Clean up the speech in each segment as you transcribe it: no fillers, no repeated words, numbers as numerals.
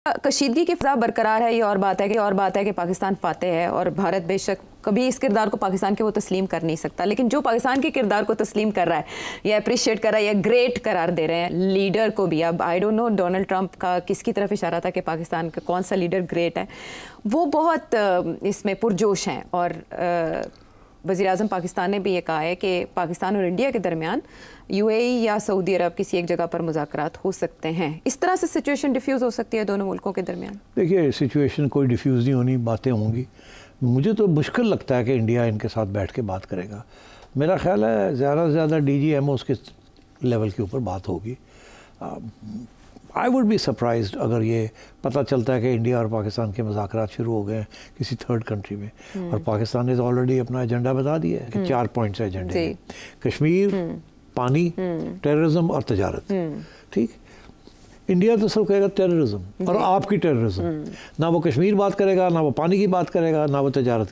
कशीदगी की फ़ज़ा बरकरार है, ये और बात है कि पाकिस्तान फातेह है और भारत बेशक कभी इस किरदार को पाकिस्तान के वो तस्लीम कर नहीं सकता, लेकिन जो पाकिस्तान के किरदार को तस्लीम कर रहा है या अप्रिशिएट कर रहा है या ग्रेट करार दे रहे हैं लीडर को भी। अब I don't know Donald Trump का किसकी तरफ इशारा था कि पाकिस्तान का कौन सा लीडर ग्रेट है, वो बहुत इसमें पुरजोश हैं। और वज़ीर-ए-आज़म पाकिस्तान ने भी ये कहा है कि पाकिस्तान और इंडिया के दरमियान यूएई या सऊदी अरब किसी एक जगह पर मुज़ाकरात हो सकते हैं। इस तरह से सिचुएशन डिफ्यूज़ हो सकती है दोनों मुल्कों के दरमियान। देखिए, सिचुएशन कोई डिफ्यूज़ नहीं होनी, बातें होंगी। मुझे तो मुश्किल लगता है कि इंडिया इनके साथ बैठ के बात करेगा। मेरा ख्याल है ज़्यादा से ज़्यादा DGMOs के लेवल के ऊपर बात होगी। आई वुड बी सरप्राइज्ड अगर ये पता चलता है कि इंडिया और पाकिस्तान के मुज़ाकरात शुरू हो गए हैं किसी थर्ड कंट्री में, और पाकिस्तान ने तो ऑलरेडी अपना एजेंडा बता दिया है कि 4 पॉइंट्स एजेंडे हैं: कश्मीर, पानी, टेररिज्म और तजारत। ठीक, इंडिया तो सब कहेगा टेररिज्म और आपकी टेररिज्म। ना वो कश्मीर बात करेगा, ना वो पानी की बात करेगा, ना वो तजारत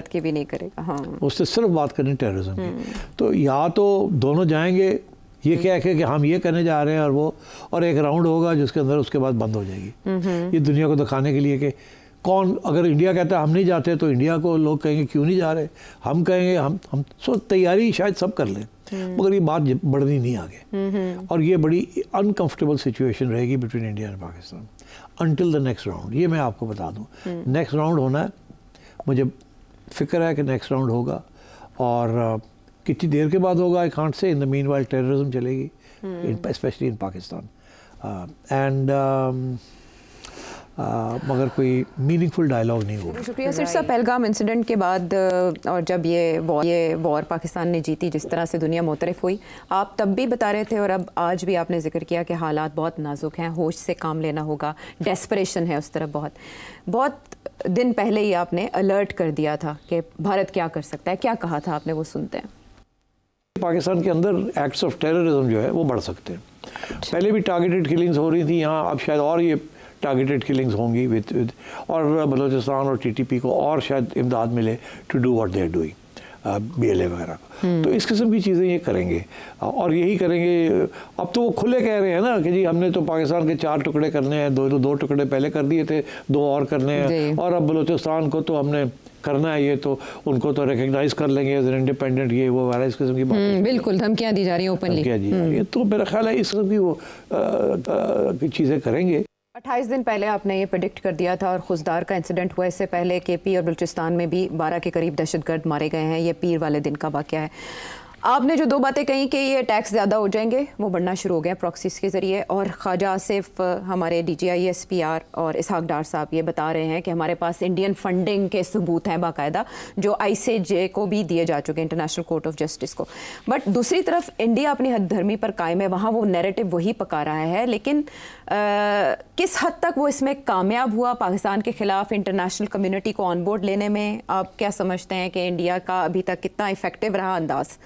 की भी नहीं करेगा। हाँ, उससे सिर्फ बात करनी टेररिज्म की। तो या तो दोनों जाएंगे ये क्या है कि हम ये करने जा रहे हैं और एक राउंड होगा जिसके अंदर उसके बाद बंद हो जाएगी। ये दुनिया को दिखाने के लिए कि कौन, अगर इंडिया कहता है हम नहीं जाते तो इंडिया को लोग कहेंगे क्यों नहीं जा रहे, हम कहेंगे हम सो तैयारी शायद सब कर लें, मगर ये बात बढ़नी नहीं आगे। और ये बड़ी अनकंफर्टेबल सिचुएशन रहेगी between India and Pakistan until the next round. ये मैं आपको बता दूं, नेक्स्ट राउंड होना है, मुझे फिक्र है कि नेक्स्ट राउंड होगा, और कितनी देर के बाद होगा I can't say. In the meanwhile terrorism चलेगी, स्पेशली इन पाकिस्तान, एंड मगर कोई मीनिंगफुल डायलॉग नहीं होगा। शुक्रिया सर। सब पहलगाम इंसिडेंट के बाद और जब ये वॉर पाकिस्तान ने जीती, जिस तरह से दुनिया मुतरफ हुई, आप तब भी बता रहे थे और अब आज भी आपने जिक्र किया कि हालात बहुत नाजुक हैं, होश से काम लेना होगा, डेस्परेशन है उस तरफ। बहुत दिन पहले ही आपने अलर्ट कर दिया था कि भारत क्या कर सकता है। क्या कहा था आपने, वो सुनते हैं। पाकिस्तान के अंदर एक्ट्स ऑफ टेररिज्म जो है वो बढ़ सकते हैं। पहले भी टारगेटेड किलिंग्स हो रही थी यहाँ, अब शायद और ये टारगेटेड किलिंग्स होंगी विद और बलूचिस्तान और TTP को और शायद इमदाद मिले to do what they are doing, BLA वगैरह को। तो इस किस्म की चीज़ें ये करेंगे और यही करेंगे। अब तो वो खुले कह रहे हैं ना कि जी हमने तो पाकिस्तान के 4 टुकड़े करने हैं, 2 टुकड़े पहले कर दिए थे, 2 और करने हैं, और अब बलूचिस्तान को तो हमने करना है, ये तो उनको तो रिकग्नाइज कर लेंगे एज एन इंडिपेंडेंट, ये वो वगैरह इस किस्म की बात। बिल्कुल, धमकियाँ दी जा रही हैं ओपनली। ये तो मेरा ख्याल है इस किस्म की वो चीज़ें करेंगे। 28 दिन पहले आपने ये प्रेडिक्ट कर दिया था और खुजदार का इंसिडेंट हुआ। इससे पहले KP और बलूचिस्तान में भी 12 के करीब दहशतगर्द मारे गए हैं। ये पीर वाले दिन का वाक़या है। आपने जो 2 बातें कही कि ये टैक्स ज़्यादा हो जाएंगे, वो बढ़ना शुरू हो गया प्रॉक्सीज के ज़रिए, और ख्वाजा आसिफ हमारे DGI SPR और इसहाक डार साहब ये बता रहे हैं कि हमारे पास इंडियन फंडिंग के सबूत हैं बाकायदा, जो ICJ को भी दिए जा चुके हैं, इंटरनेशनल कोर्ट ऑफ जस्टिस को। बट दूसरी तरफ इंडिया अपनी हद धर्मी पर कायम है, वहाँ वो नैरेटिव वही पका रहा है, लेकिन किस हद तक वो इसमें कामयाब हुआ पाकिस्तान के ख़िलाफ़ इंटरनेशनल कम्युनिटी को ऑन बोर्ड लेने में? आप क्या समझते हैं कि इंडिया का अभी तक कितना इफ़ेक्टिव रहा अंदाज़?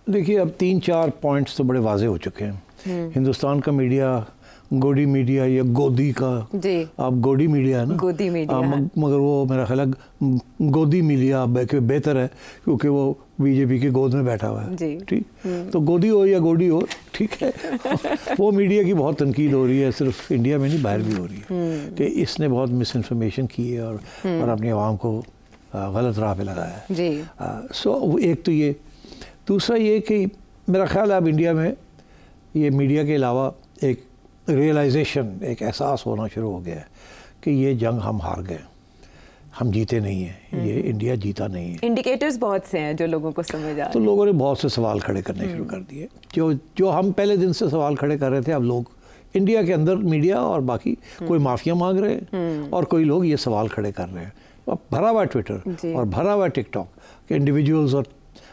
देखिए, अब 3-4 पॉइंट्स तो बड़े वाजे हो चुके हैं। हिंदुस्तान का मीडिया, गोदी मीडिया या गोदी का, अब गोदी मीडिया है ना, गोदी मीडिया, मगर वो मेरा ख्याल है गोदी मीडिया बेहतर है क्योंकि वो BJP की गोद में बैठा हुआ है। ठीक, तो गोदी हो या गोदी हो, ठीक है। वो मीडिया की बहुत तनकीद हो रही है, सिर्फ इंडिया में नहीं बाहर भी हो रही है कि इसने बहुत मिस इन्फॉर्मेशन की है और अपनी आवाम को गलत राह पे लगाया है। सो एक तो ये, दूसरा ये कि मेरा ख्याल है अब इंडिया में ये मीडिया के अलावा एक रियलाइजेशन, एक एहसास होना शुरू हो गया है कि ये जंग हम हार गए, हम जीते नहीं हैं, ये इंडिया जीता नहीं है। इंडिकेटर्स बहुत से हैं जो लोगों को समझ आ रहे हैं। तो लोगों ने बहुत से सवाल खड़े करने शुरू कर दिए, जो हम पहले दिन से सवाल खड़े कर रहे थे। अब लोग इंडिया के अंदर मीडिया और बाकी कोई माफिया मांग रहे हैं और कोई लोग ये सवाल खड़े कर रहे हैं। अब भरा हुआ ट्विटर और भरा हुआ टिकटॉक के इंडिविजुअल्स,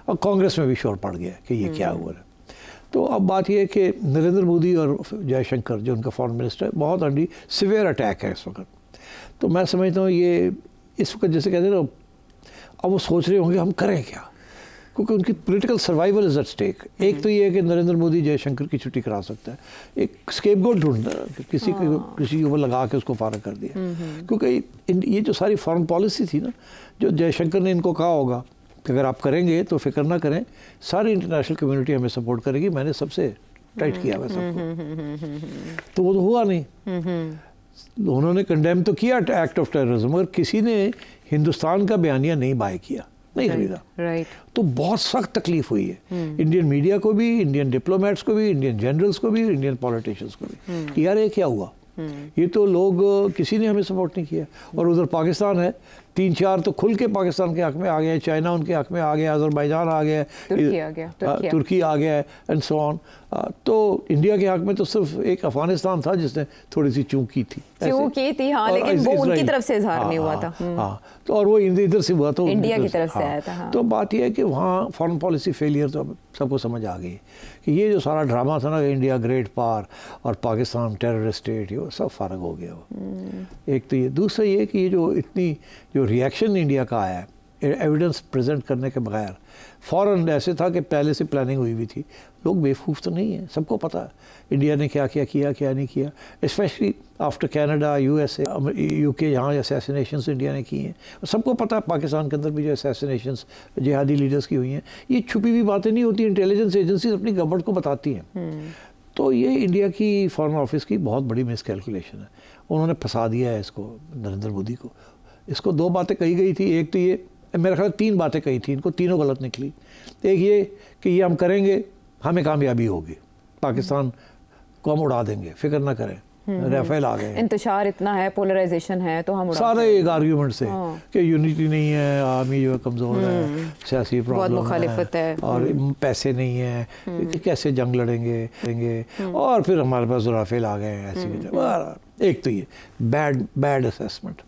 और कांग्रेस में भी शोर पड़ गया कि ये क्या हुआ है। तो अब बात यह है कि नरेंद्र मोदी और जयशंकर जो उनका फॉरेन मिनिस्टर है, बहुत अंडी सिवियर अटैक है इस वक्त। तो मैं समझता हूँ ये इस वक्त जैसे कहते हैं ना, अब वो सोच रहे होंगे हम करें क्या, क्योंकि उनकी political survival is at stake. एक तो ये है कि नरेंद्र मोदी जयशंकर की छुट्टी करा सकता है, एक स्केपगोट ढूंढना, किसी के ऊपर लगा के उसको फारग कर दिया। क्योंकि ये जो सारी फॉरेन पॉलिसी थी ना, जो जयशंकर ने इनको कहा होगा कि अगर आप करेंगे तो फिक्र ना करें, सारी इंटरनेशनल कम्युनिटी हमें सपोर्ट करेगी, मैंने सबसे टाइट किया हुआ सबको, तो वो तो हुआ नहीं। उन्होंने कंडेम तो किया एक्ट ऑफ टेररिज्म, मगर किसी ने हिंदुस्तान का बयानिया नहीं बाय किया, नहीं खरीदा। राइट। तो बहुत सख्त तकलीफ हुई है इंडियन मीडिया को भी, इंडियन डिप्लोमेट्स को भी, इंडियन जनरल्स को भी, इंडियन पॉलिटिशियंस को भी कि यार ये क्या हुआ, ये तो लोग किसी ने हमें सपोर्ट नहीं किया। और उधर पाकिस्तान है, 3-4 तो खुल के पाकिस्तान के हक में आ गए, चाइना उनके हक में आ गया, अजरबैजान आ गया, तुर्की आ गया एंड सो ऑन। तो इंडिया के हक में तो सिर्फ एक अफगानिस्तान था जिसने थोड़ी सी चूक की थी, हाँ, लेकिन वो उनकी तरफ से इजहार नहीं हुआ था। हाँ, तो और वो इधर से हुआ तो इंडिया की तरफ से आया था। तो बात यह है कि वहाँ फॉरेन पॉलिसी फेलियर तो सबको समझ आ गई कि ये जो सारा ड्रामा था ना, इंडिया ग्रेट पावर और पाकिस्तान टेररिस्ट स्टेट, ये सब फ़र्क हो गया वो। एक तो ये, दूसरा ये कि ये जो इतनी जो रिएक्शन इंडिया का आया है एविडेंस प्रेजेंट करने के बगैर, फ़ौरन ऐसे था कि पहले से प्लानिंग हुई हुई थी। लोग बेवकूफ़ तो नहीं है, सबको पता है इंडिया ने क्या क्या किया, क्या नहीं किया, specially after Canada, USA, UK, यहाँ असैसिनेशंस इंडिया ने किए हैं। सबको पता है पाकिस्तान के अंदर भी जो असैसिनेशंस जिहादी लीडर्स की हुई हैं, ये छुपी हुई बातें नहीं होती, इंटेलिजेंस एजेंसीज अपनी गवर्नमेंट को बताती हैं। तो ये इंडिया की फॉरेन ऑफिस की बहुत बड़ी मिसकैलकुलेशन है। उन्होंने फंसा दिया है इसको, नरेंद्र मोदी को। इसको 2 बातें कही गई थी, एक तो ये, मेरे ख्याल 3 बातें कही थी, इनको तीनों गलत निकली। एक ये कि ये हम करेंगे, हमें कामयाबी होगी, पाकिस्तान को हम उड़ा देंगे, फिक्र ना करें, राफेल आ गए, इंतशार इतना है, पोलराइजेशन है, तो हम सारे एक आर्ग्यूमेंट से कि यूनिटी नहीं है, आर्मी जो है कमज़ोर है, सियासी प्रॉब्लम मुखालिफत है और पैसे नहीं है, कैसे जंग लड़ेंगे, और फिर हमारे पास राफेल आ गए, ऐसी। एक तो ये बैड असेसमेंट।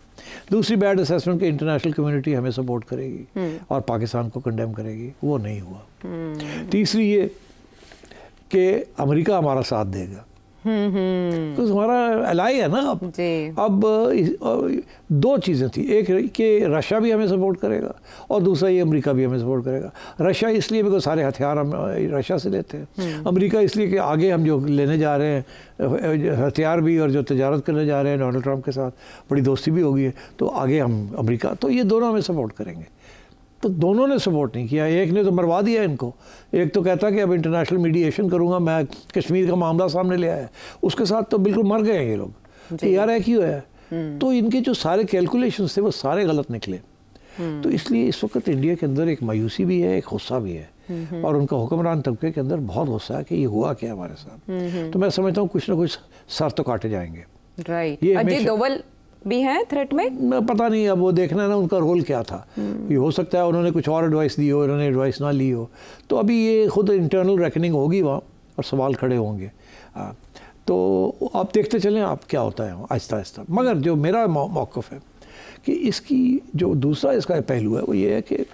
दूसरी बैड असेसमेंट कि इंटरनेशनल कम्युनिटी हमें सपोर्ट करेगी और पाकिस्तान को कंडेम करेगी, वो नहीं हुआ। तीसरी ये कि अमेरिका हमारा साथ देगा, तो हमारा एलाई है ना। अब 2 चीज़ें थी, एक कि रशिया भी हमें सपोर्ट करेगा और दूसरा ये अमेरिका भी हमें सपोर्ट करेगा। रशिया इसलिए बिकॉज सारे हथियार हम रशिया से लेते हैं, अमेरिका इसलिए कि आगे हम जो लेने जा रहे हैं हथियार भी और जो तजारत करने जा रहे हैं डोनाल्ड ट्रंप के साथ, बड़ी दोस्ती भी होगी है, तो आगे हम अमेरिका, तो ये दोनों हमें सपोर्ट करेंगे। तो दोनों ने सपोर्ट नहीं किया, एक ने तो मरवा दिया इनको। एक तो कहता कि अब इंटरनेशनल मीडिएशन करूंगा, मैं कश्मीर का मामला सामने ले आया, उसके साथ तो बिल्कुल मर गए ये लोग, यार है क्यों है। तो इनके जो सारे कैलकुलेशंस थे वो सारे गलत निकले। तो इसलिए इस वक्त इंडिया के अंदर एक मायूसी भी है, एक गुस्सा भी है, और उनका हुक्मरान तबके के अंदर बहुत गुस्सा है कि ये हुआ क्या हमारे साथ। तो मैं समझता हूँ कुछ ना कुछ सर तो काटे जाएंगे। राइट। अजय डोवल भी हैं थ्रेट में, पता नहीं, अब वो देखना है ना उनका रोल क्या था। ये हो सकता है उन्होंने कुछ और एडवाइस दी हो, उन्होंने एडवाइस ना ली हो, तो अभी ये खुद इंटरनल रेकनिंग होगी वहाँ और सवाल खड़े होंगे। तो आप देखते चलें आप क्या होता है आहिस्ता आहिस्ता। मगर जो मेरा मौक़िफ़ है कि इसकी जो दूसरा इसका पहलू है वो ये है कि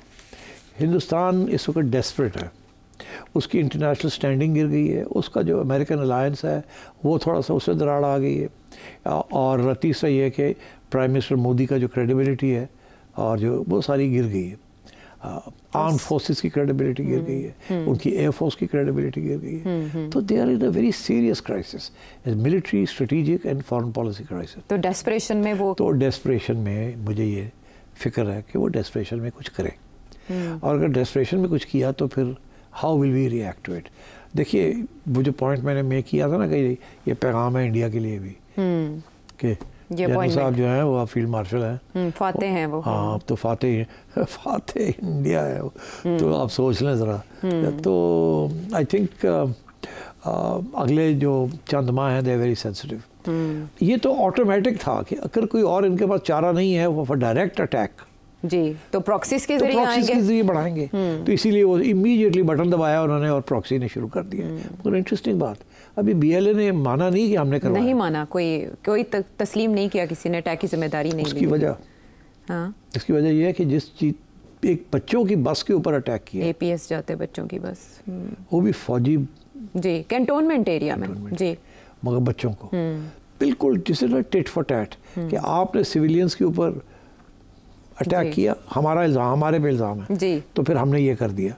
हिंदुस्तान इस वक्त डेस्परेट है, उसकी इंटरनेशनल स्टैंडिंग गिर गई है, उसका जो अमेरिकन अलायंस है वो थोड़ा सा उससे दराड़ आ गई है, और तीसरा ये है कि प्राइम मिनिस्टर मोदी का जो क्रेडिबिलिटी है और जो वो सारी गिर गई है। आर्म फोर्सेस की क्रेडिबिलिटी गिर गई है, उनकी एयर फोर्स की क्रेडिबिलिटी गिर गई है। तो they are in a very serious crisis, military, strategic and foreign policy crisis. तो डेस्परेशन में वो, तो डेस्परेशन में मुझे ये फिक्र है कि वो डेस्परेशन में कुछ करे, और अगर डेस्परेशन में कुछ किया तो फिर how will we react to it. देखिए वो जो पॉइंट मैंने मेक किया था ना कि ये पैगाम है इंडिया के लिए भी कि जनरल साहब जो हैं वो अब फील्ड मार्शल हैं, फाते हैं वो। हाँ, अब तो फाते इंडिया है वो, तो आप सोच लें ज़रा। तो आई थिंक अगले जो चंद माह हैं दे वेरी सेंसिटिव। ये तो ऑटोमेटिक था कि अगर कोई और इनके पास चारा नहीं है वो फॉर डायरेक्ट अटैक जी, तो प्रॉक्सीज के जरिए बढ़ाएंगे। तो इसीलिए वो इमीडिएटली बटन दबाया उन्होंने और प्रॉक्सी ने शुरू कर दिया। मगर इंटरेस्टिंग बात, अभी BLA ने माना नहीं कि हमने करवाया, नहीं माना, कोई तस्लीम नहीं किया, किसी ने अटैक की जिम्मेदारी नहीं ली। उसकी वजह, हाँ, इसकी वजह यह है कि जिस चीज एक बच्चों की बस के ऊपर अटैक किया, APS जाते बच्चों की बस, वो भी फौजी जी, कैंटोनमेंट एरिया में जी, मगर बच्चों को बिल्कुल जिसे ना टिट फॉर टैट कि आपने सिविलियंस के ऊपर अटैक किया, हमारा इल्ज़ाम, हमारे पे इल्ज़ाम है जी, तो फिर हमने ये कर दिया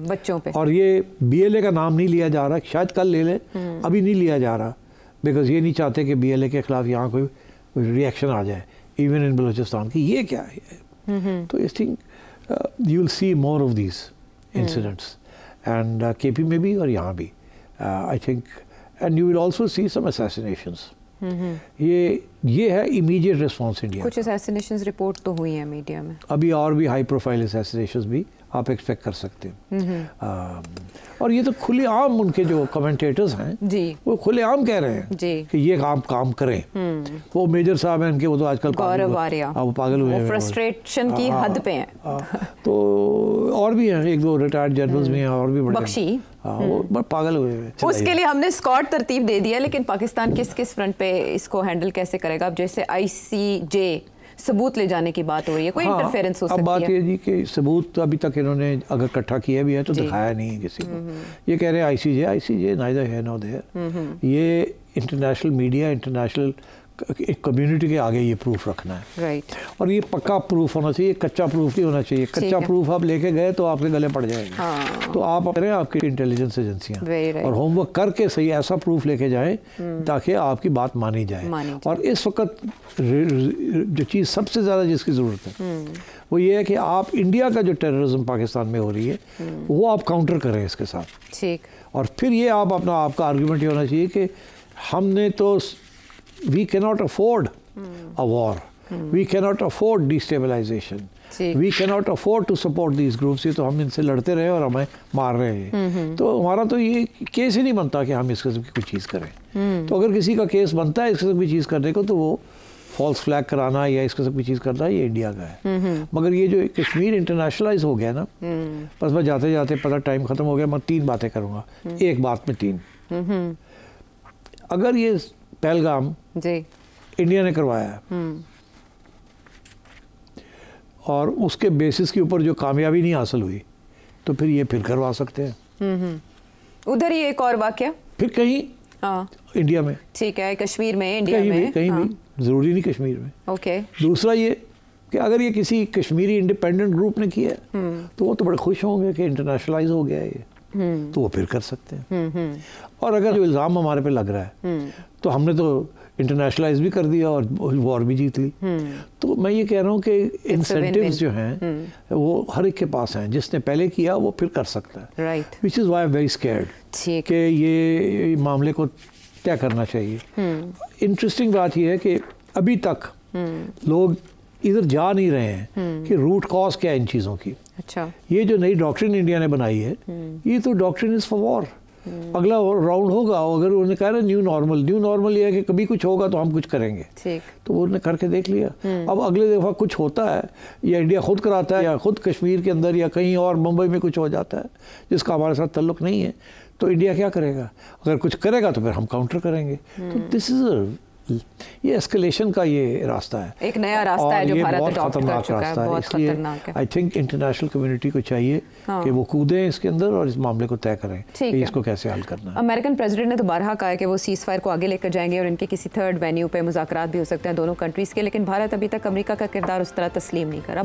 बच्चों पे। और ये BLA का नाम नहीं लिया जा रहा, शायद कल ले ले, अभी नहीं लिया जा रहा, बिकॉज ये नहीं चाहते कि BLA के खिलाफ यहाँ कोई रिएक्शन आ जाए इवन इन बलूचिस्तान की। ये क्या है? तो I think you will see more of these incidents and KP में भी और यहाँ भी I think, and you will also see some assassinations ये है इमीडिएट रिस्पॉन्स इंडिया। कुछ असैसिनेशंस रिपोर्ट तो हुई है मीडिया में, अभी और भी हाई प्रोफाइल असैसिनेशंस भी आप एक्सपेक्ट कर सकते हैं। और ये तो खुलेआम उनके जो कमेंटेटर्स हैं जी, वो खुलेआम कह रहे हैं जी कि ये काम करें। वो मेजर साहब हैं उनके, वो तो आजकल गौरव आर्या, वो पागल हुए हैं, फ्रस्ट्रेशन की हद पे हैं। तो और भी हैं, एक दो रिटायर्ड जनरल्स भी हैं, और भी बड़े बख्शी, वो पागल हुए हैं। उसके लिए हमने स्क्वाड तरतीब दे दिया, लेकिन पाकिस्तान किस किस फ्रंट पे इसको हैंडल कैसे करेगा? अब जैसे ICJ सबूत ले जाने की बात हो रही है, कोई इंटरफेरेंस हो सकती है? अब बात ये जी कि सबूत अभी तक इन्होंने अगर इकट्ठा किया भी है तो दिखाया नहीं है किसी को। ये कह रहे हैं ICJ neither here nor there. ये इंटरनेशनल मीडिया, इंटरनेशनल कम्युनिटी के आगे ये प्रूफ रखना है, राइट। और ये पक्का प्रूफ होना चाहिए, कच्चा प्रूफ नहीं होना चाहिए। कच्चा प्रूफ आप लेके गए तो आपके गले पड़ जाएंगे। हाँ। तो आप करें, आपकी इंटेलिजेंस एजेंसियां और होमवर्क करके सही ऐसा प्रूफ लेके जाएं ताकि आपकी बात मानी जाए। और इस वक्त जो चीज़ सबसे ज़्यादा जिसकी ज़रूरत है वो ये है कि आप इंडिया का जो टेररिज्म पाकिस्तान में हो रही है वो आप काउंटर करें इसके साथ, ठीक। और फिर ये आपका आर्ग्यूमेंट ये होना चाहिए कि हमने तो we cannot afford a war. We cannot afford destabilization. We cannot afford to support these groups. ये तो हम इनसे लड़ते रहे और हमें मार रहे हैं। तो हमारा तो ये केस ही नहीं बनता कि हम इस किस्म की कुछ चीज़ करें। तो अगर किसी का केस बनता है इस किस्म की चीज़ करने को, तो वो फॉल्स फ्लैग कराना या इस किस्म की चीज़ करना ये इंडिया का है। मगर ये जो कश्मीर इंटरनेशनलाइज हो गया ना, बस मैं जाते जाते पता टाइम ख़त्म हो गया, मैं 3 बातें करूँगा, एक बात में 3। अगर ये पहलगाम जी इंडिया ने करवाया और उसके बेसिस के ऊपर जो कामयाबी नहीं हासिल हुई, तो फिर ये फिर करवा सकते हैं। उधर ही एक और वाकया फिर कहीं इंडिया में, ठीक है, कश्मीर में, इंडिया में, कहीं भी, जरूरी नहीं कश्मीर में। ओके। दूसरा ये कि अगर ये किसी कश्मीरी इंडिपेंडेंट ग्रुप ने किया तो वो तो बड़े खुश होंगे कि इंटरनेशनलाइज हो गया है ये, तो वो फिर कर सकते हैं। और अगर जो इल्ज़ाम हमारे पे लग रहा है तो हमने तो इंटरनेशनलाइज भी कर दिया और वॉर भी जीत ली। तो मैं ये कह रहा हूँ कि इंसेंटिव्स जो हैं वो हर एक के पास हैं, जिसने पहले किया वो फिर कर सकता है, right. Which is why very scared कि ये मामले को तय करना चाहिए। इंटरेस्टिंग बात यह है कि अभी तक लोग इधर जा नहीं रहे हैं कि रूट कॉज क्या है इन चीज़ों की। अच्छा, ये जो नई डॉक्ट्रिन इंडिया ने बनाई है, ये तो डॉक्ट्रिन इज़ फॉर वॉर। अगला राउंड होगा, अगर उन्होंने कहा ना न्यू नॉर्मल ये है कि कभी कुछ होगा तो हम कुछ करेंगे, तो वो उन्होंने करके देख लिया। अब अगले दफ़ा कुछ होता है या इंडिया खुद कराता है या खुद कश्मीर के अंदर या कहीं और मुंबई में कुछ हो जाता है जिसका हमारे साथ ताल्लुक नहीं है, तो इंडिया क्या करेगा? अगर कुछ करेगा तो फिर हम काउंटर करेंगे। तो दिस इज ये एस्केलेशन का ये रास्ता है, एक नया रास्ता है जो भारत अडॉप्ट कर चुका है, बहुत खतरनाक है। आई थिंक इंटरनेशनल कम्युनिटी को चाहिए कि वो कूदें इसके अंदर और इस मामले को तय करें कि इसको कैसे हल करना है। अमेरिकन प्रेसिडेंट ने तो बारहा कहा है कि वो सीज फायर को आगे लेकर जाएंगे और इनके किसी थर्ड वेन्यू पे मुज़ाकरात भी हो सकते हैं दोनों कंट्रीज़ के, लेकिन भारत अभी तक अमेरिका का किरदार उस तरह तस्लीम नहीं करा।